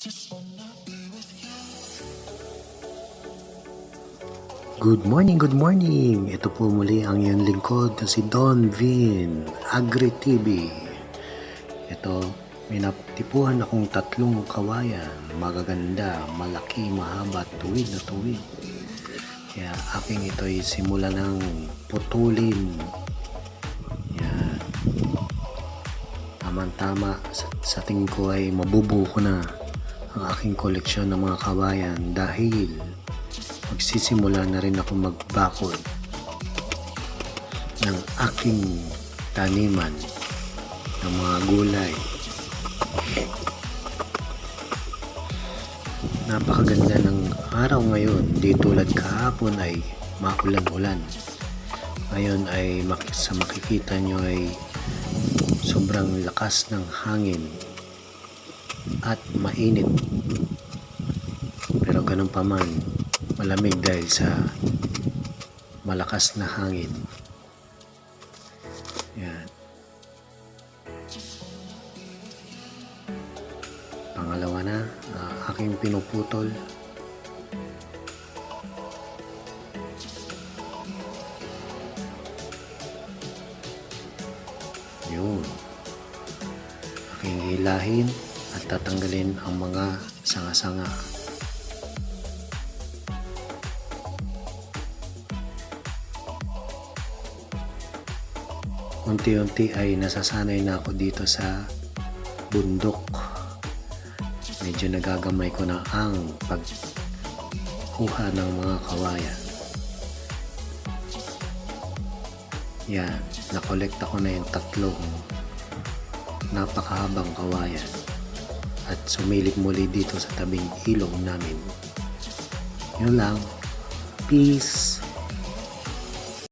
Good morning, good morning! Ito po muli ang iyong lingkod na si Don Vin, Agri TV. Ito, may natipuhan akong tatlong kawayan, magaganda, malaki, mahaba, tuwid na tuwid. Kaya aking ito ay simula ng putulin. Yan. Tama-tama, sa tingin ko ay mabubuo ko na ang aking koleksyon ng mga kawayan dahil magsisimula na rin ako magbakod ng aking taniman ng mga gulay. Napakaganda ng araw ngayon, di tulad kahapon ay maulan-ulan. Ngayon ay sa makikita nyo ay sobrang lakas ng hangin at mainit. Pero ganun pa man, malamig dahil sa malakas na hangin. Yan. Pangalawa na, aking pinuputol. Yun. Aking hilahin at tatanggalin ang mga sanga-sanga. Unti-unti ay nasasanay na ako dito sa bundok. Medyo nagagamay ko na ang pagkuha ng mga kawayan. Yan, nakolekta ko na yung tatlong napakahabang kawayan at sumilip muli dito sa tabing ilog namin. Yun lang. Peace!